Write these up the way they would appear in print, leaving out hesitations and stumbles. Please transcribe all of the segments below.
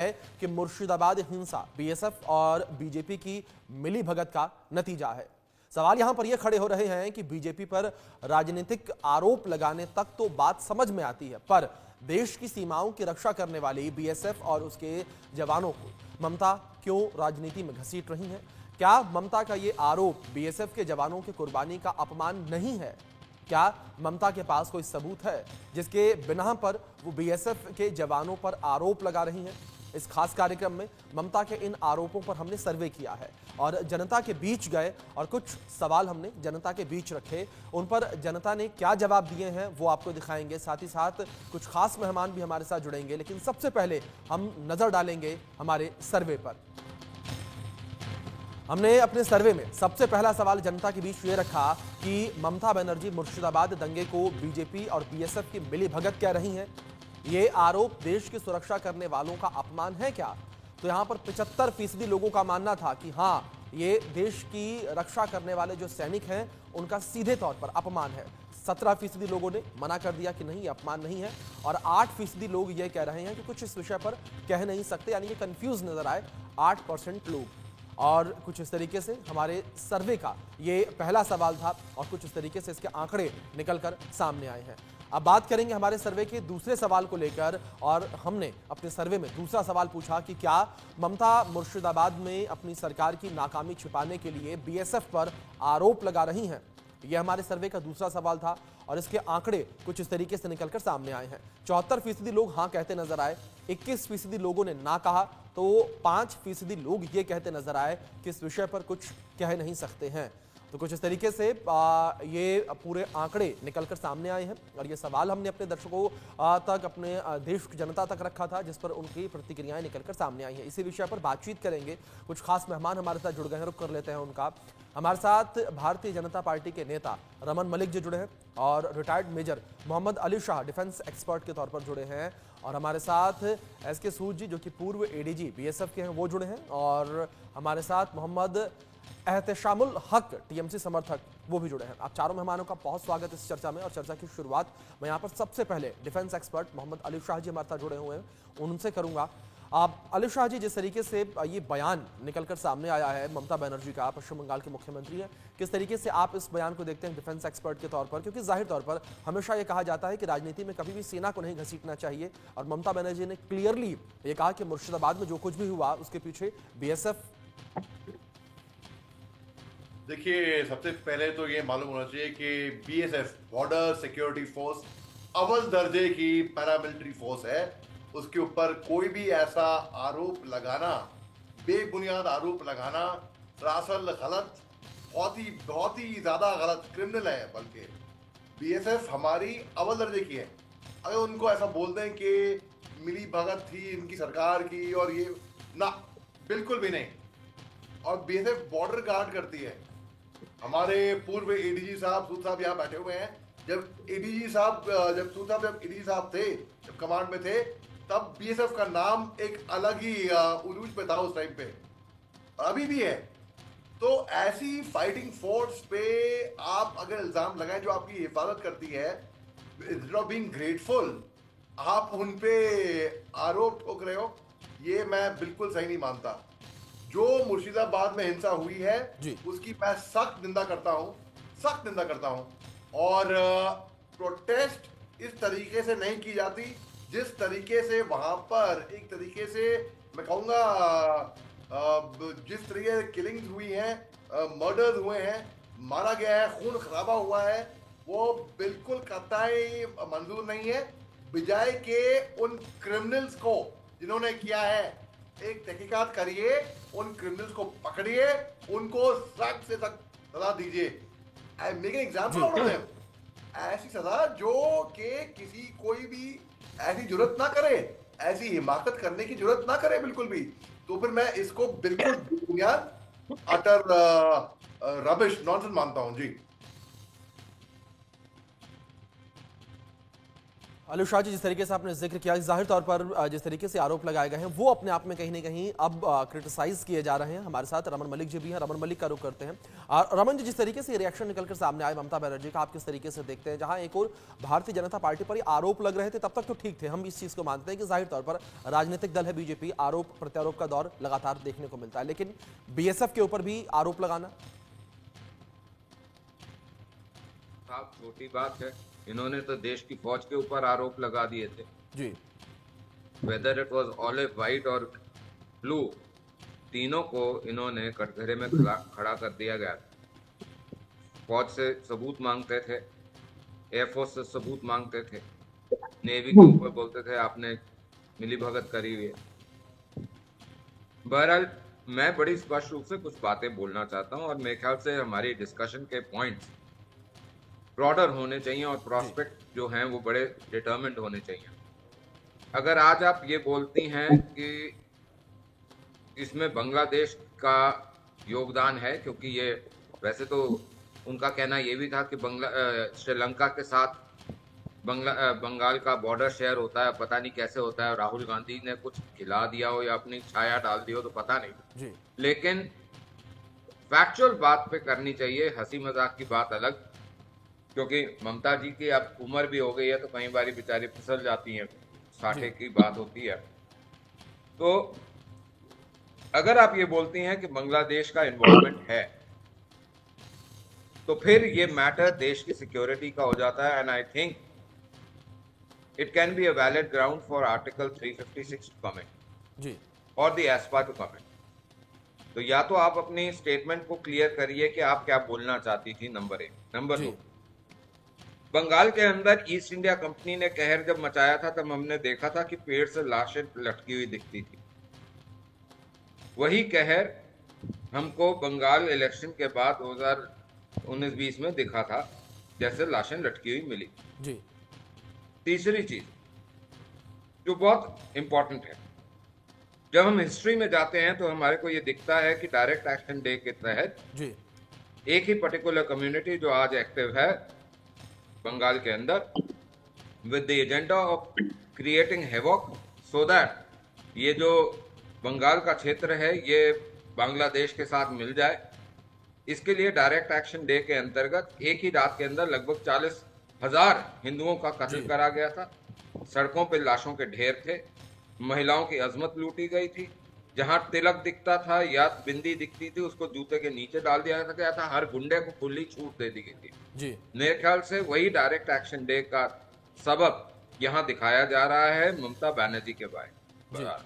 है कि मुर्शिदाबाद हिंसा बीएसएफ और बीजेपी की मिली भगत का नतीजा है। सवाल यहां पर यह खड़े हो रहे हैं कि बीजेपी पर राजनीतिक आरोप लगाने तक तो बात समझ में आती है, पर देश की सीमाओं की रक्षा करने वाली बीएसएफ और उसके जवानों को ममता क्यों राजनीति में घसीट रही हैं? क्या ममता का यह आरोप बीएसएफ के जवानों की कुर्बानी का अपमान नहीं है? क्या ममता के पास कोई सबूत है जिसके बिना पर वो बीएसएफ के जवानों पर आरोप लगा रही हैं? इस खास कार्यक्रम में ममता के इन आरोपों पर हमने सर्वे किया है और जनता के बीच गए और कुछ सवाल हमने जनता के बीच रखे। उन पर जनता ने क्या जवाब दिए हैं वो आपको दिखाएंगे। साथ ही साथ कुछ खास मेहमान भी हमारे साथ जुड़ेंगे, लेकिन सबसे पहले हम नजर डालेंगे हमारे सर्वे पर। हमने अपने सर्वे में सबसे पहला सवाल जनता के बीच ये रखा कि ममता बनर्जी मुर्शिदाबाद दंगे को बीजेपी और बीएसएफ की मिलीभगत कह रही हैं। ये आरोप देश की सुरक्षा करने वालों का अपमान है क्या? तो यहां पर 75% लोगों का मानना था कि हां, ये देश की रक्षा करने वाले जो सैनिक हैं उनका सीधे तौर पर अपमान है। 17% लोगों ने मना कर दिया कि नहीं, ये अपमान नहीं है, और 8% लोग ये कह रहे हैं कि कुछ इस विषय पर कह नहीं सकते, यानी कि कंफ्यूज नजर आए 8% लोग। और कुछ इस तरीके से हमारे सर्वे का ये पहला सवाल था और कुछ इस तरीके से इसके आंकड़े निकलकर सामने आए हैं। अब बात करेंगे हमारे सर्वे के दूसरे सवाल को लेकर, और हमने अपने सर्वे में दूसरा सवाल पूछा कि क्या ममता मुर्शिदाबाद में अपनी सरकार की नाकामी छिपाने के लिए बीएसएफ पर आरोप लगा रही हैं? यह हमारे सर्वे का दूसरा सवाल था और इसके आंकड़े कुछ इस तरीके से निकलकर सामने आए हैं। 74% लोग हां कहते नजर आए, 21% लोगों ने ना कहा, तो 5% लोग ये कहते नजर आए कि इस विषय पर कुछ कह नहीं सकते हैं। तो कुछ इस तरीके से ये पूरे आंकड़े निकलकर सामने आए हैं और ये सवाल हमने अपने दर्शकों तक, अपने देश की जनता तक रखा था, जिस पर उनकी प्रतिक्रियाएं निकलकर सामने आई हैं। इसी विषय पर बातचीत करेंगे। कुछ खास मेहमान हमारे साथ जुड़ गए हैं, रुक कर लेते हैं उनका। हमारे साथ भारतीय जनता पार्टी के नेता रमन मलिक जी जुड़े हैं और retired major Mohammad Ali Shah defence expert के तौर पर जुड़े हैं, और हमारे साथ एसके सूद जी जो कि पूर्व एडीजी बीएसएफ के हैं वो जुड़े हैं, और हमारे साथ मोहम्मद एहतेशामुल हक टीएमसी समर्थक वो भी जुड़े हैं। आप चारों मेहमानों का बहुत स्वागत इस चर्चा में। और चर्चा की शुरुआत मैं यहाँ पर सबसे पहले डिफेंस एक्सपर्ट मोहम्मद अली शाह जी हमारे साथ जुड़े हुए हैं उनसे करूंगा। आप अली शाह जी, जिस तरीके से ये बयान निकलकर सामने आया है ममता बनर्जी का, पश्चिम बंगाल के मुख्यमंत्री है, किस तरीके से आप इस बयान को देखते हैं डिफेंस एक्सपर्ट के तौर पर? क्योंकि जाहिर तौर पर हमेशा ये कहा जाता है कि राजनीति में कभी भी सेना को नहीं घसीटना चाहिए, और ममता बनर्जी ने क्लियरली ये कहा कि मुर्शिदाबाद में जो कुछ भी हुआ उसके पीछे बीएसएफ। देखिए, सबसे पहले तो ये मालूम होना चाहिए कि बीएसएफ बॉर्डर सिक्योरिटी फोर्स अव्वल दर्जे की पैरामिलिट्री फोर्स है। उसके ऊपर कोई भी ऐसा आरोप लगाना, बेबुनियाद आरोप लगाना सरासर गलत, बहुत ही ज्यादा गलत, क्रिमिनल है। बल्कि बीएसएफ हमारी अव्वल दर्जे की है। अगर उनको ऐसा बोल दें कि मिली भगत थी इनकी सरकार की और ये ना, बिल्कुल भी नहीं। और बीएसएफ बॉर्डर गार्ड करती है। हमारे पूर्व एडीजी साहब, सूद साहब यहाँ बैठे हुए हैं। जब एडीजी साहब, जब सूद साहब, जब एडीजी साहब थे, जब कमांड में थे, तब बीएसएफ का नाम एक अलग ही उरूज पे था उस टाइम पे, अभी भी है। तो ऐसी फाइटिंग फोर्स पे आप अगर इल्जाम लगाएं जो आपकी हिफाजत करती है, इंस्टेड ऑफ बीइंग ग्रेटफुल आप उन पे आरोप ठोक रहे हो, ये मैं बिल्कुल सही नहीं मानता। जो मुर्शिदाबाद में हिंसा हुई है उसकी मैं सख्त निंदा करता हूं, सख्त निंदा करता हूं। और प्रोटेस्ट इस तरीके से नहीं की जाती जिस तरीके से वहां पर, एक तरीके से मैं कहूंगा, जिस तरीके से किलिंग्स हुई हैं, मर्डर्स हुए हैं, मारा गया है, खून खराबा हुआ है, वो बिल्कुल कतई मंजूर नहीं है। बजाय के उन क्रिमिनल्स को जिन्होंने किया है, एक तहकीकात करिए, उन क्रिमिनल्स को पकड़िए, उनको सख्त से सख्त सजा दीजिए। I make an example out of them. ऐसी सजा जो कि किसी कोई भी ऐसी जरूरत ना करे, ऐसी हिमाकत करने की जरूरत ना करे बिल्कुल भी। तो फिर मैं इसको बिल्कुल बुनियाद, अटर रबिश, नॉनसेंस मानता हूं जी। आलू शाह जी, जिस तरीके से आपने जिक्र किया, जाहिर तौर पर जिस तरीके से आरोप लगाए गए हैं वो अपने आप में कहीं ना कहीं अब क्रिटिसाइज किए जा रहे हैं। हमारे साथ रमन मलिक जी भी हैं, रमन मलिक का रुख करते हैं। रमन जी, जिस तरीके से रिएक्शन निकलकर सामने आए ममता बनर्जी का, आप किस तरीके से देखते हैं? जहां एक और भारतीय जनता पार्टी पर आरोप लग रहे थे तब तक तो ठीक थे, हम इस चीज को मानते हैं कि जाहिर तौर पर राजनीतिक दल है बीजेपी, आरोप प्रत्यारोप का दौर लगातार देखने को मिलता है, लेकिन बीएसएफ के ऊपर भी आरोप लगाना छोटी बात है। इन्होंने तो देश की फौज के ऊपर आरोप लगा दिए थे जी। Whether it was olive white और ब्लू, तीनों को इन्होंने कटघरे में खड़ा कर दिया गया। फौज से सबूत मांगते थे, एयरफोर्स से सबूत मांगते थे, नेवी के ऊपर बोलते थे आपने मिलीभगत करी हुई है। बहरहाल मैं बड़ी स्पष्ट रूप से कुछ बातें बोलना चाहता हूं और मेरे ख्याल से हमारी डिस्कशन के पॉइंट्स ब्रॉडर होने चाहिए और प्रोस्पेक्ट जो हैं वो बड़े डिटर्मिन्ड होने चाहिए। अगर आज आप ये बोलती हैं कि इसमें बांग्लादेश का योगदान है, क्योंकि ये वैसे तो उनका कहना ये भी था कि श्रीलंका के साथ बंगाल का बॉर्डर शेयर होता है, पता नहीं कैसे होता है, राहुल गांधी ने कुछ खिला दिया हो या अपनी छाया डाल दी हो तो पता नहीं जी। लेकिन फैक्चुअल बात पे करनी चाहिए, हंसी मजाक की बात अलग, क्योंकि ममता जी की अब उम्र भी हो गई है तो कई बारी बेचारी फिसल जाती हैं, 60 की बात होती है। तो अगर आप ये बोलती हैं कि बांग्लादेश का इन्वॉल्वमेंट है तो फिर ये मैटर देश की सिक्योरिटी का हो जाता है, and I think it can be a valid ground for article 356 to come in जी और द एस्पा टू कम इन। तो या तो आप अपनी स्टेटमेंट को क्लियर करिए कि आप क्या बोलना चाहती थी, नंबर 1। नंबर 2, बंगाल के अंदर ईस्ट इंडिया कंपनी ने कहर जब मचाया था तब हमने देखा था कि पेड़ से लाशें लटकी हुई दिखती थी। वही कहर हमको बंगाल इलेक्शन के बाद 2019-20 में दिखा था, जैसे लाशें लटकी हुई मिली जी। तीसरी चीज जो बहुत इंपॉर्टेंट है, जब हम हिस्ट्री में जाते हैं तो हमारे को ये दिखता है कि डायरेक्ट एक्शन डे के तहत जी एक ही पर्टिकुलर कम्युनिटी जो आज एक्टिव है बंगाल के अंदर with the agenda of creating havoc so that ये जो बंगाल का क्षेत्र है ये बांग्लादेश के साथ मिल जाए, इसके लिए डायरेक्ट एक्शन डे के अंतर्गत एक ही रात के अंदर लगभग 40,000 हिंदुओं का कत्ल करा गया था। सड़कों पे लाशों के ढेर थे, महिलाओं की अजमत लूटी गई थी, जहां तिलक दिखता था या बिंदी दिखती थी उसको जूते के नीचे डाल दिया गया था, हर गुंडे को खुली छूट दे दी गई थी जी। मेरे ख्याल से वही डायरेक्ट एक्शन डे का सबब यहाँ दिखाया जा रहा है ममता बनर्जी के बाद।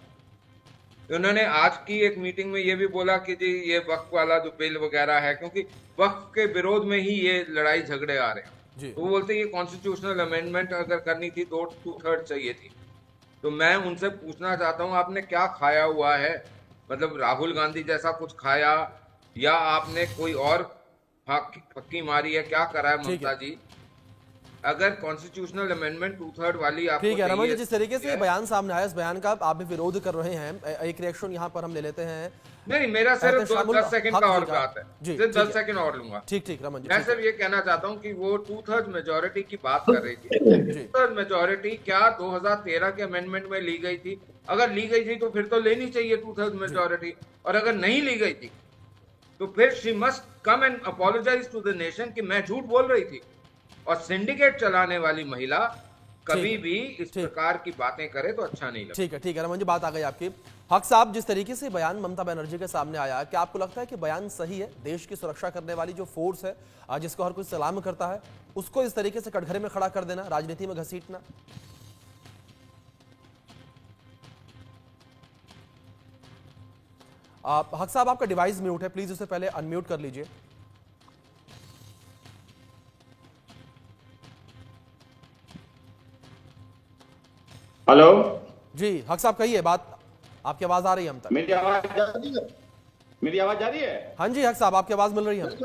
उन्होंने आज की एक मीटिंग में ये भी बोला कि जी ये वक्फ वाला जो बिल वगैरह है, क्योंकि वक्फ के विरोध में ही ये लड़ाई झगड़े आ रहे हैं, तो वो बोलते हैं ये कॉन्स्टिट्यूशनल अमेंडमेंट अगर करनी थी तो 2/3 चाहिए थी। तो मैं उनसे पूछना चाहता हूँ आपने क्या खाया हुआ है, मतलब राहुल गांधी जैसा कुछ खाया या आपने कोई और पक्की मारी है, क्या करा है ममता जी? अगर कॉन्स्टिट्यूशनल अमेंडमेंट 2/3 वाली आपको ठीक है रमन जी, जिस तरीके से बयान सामने आया, इस बयान का आप भी विरोध कर रहे हैं, एक रिएक्शन यहाँ पर हम ले लेते हैं। नहीं, मेरा सिर्फ 10 सेकंड का और बात है, सिर्फ 10 सेकंड और लूंगा। ठीक रमन जी, मैं सिर्फ ये कहना चाहता हूँ कि वो 2/3 मेजोरिटी की बात कर रही थी। 2/3 मेजोरिटी क्या 2013 के अमेंडमेंट में ली गई थी? अगर ली गई थी तो फिर तो लेनी चाहिए 2/3 मेजोरिटी, और अगर नहीं ली गई थी तो फिर she must come and apologise to the nation कि मैं झूठ बोल रही थी। और सिंडिकेट चलाने वाली महिला कभी भी इस प्रकार की बातें करे तो अच्छा नहीं लगता। ठीक है रमन जी, बात आ गई आपकी। हक साहब, जिस तरीके से बयान ममता बनर्जी के सामने आया, क्या आपको लगता है कि बयान सही है? देश की सुरक्षा करने वाली जो फोर्स है जिसको हर कोई सलाम करता है, उसको इस तरीके से कटघरे में खड़ा कर देना, राजनीति में घसीटना? हक साहब, आपका डिवाइस म्यूट है, प्लीज उसे पहले अनम्यूट कर लीजिए। हेलो जी हक साहब, कहिए बात, आपकी आवाज आ रही है हम तक। मेरी आवाज जा रही है? मेरी आवाज जा रही है? हाँ जी हक साहब, आपकी आवाज मिल रही है हमें।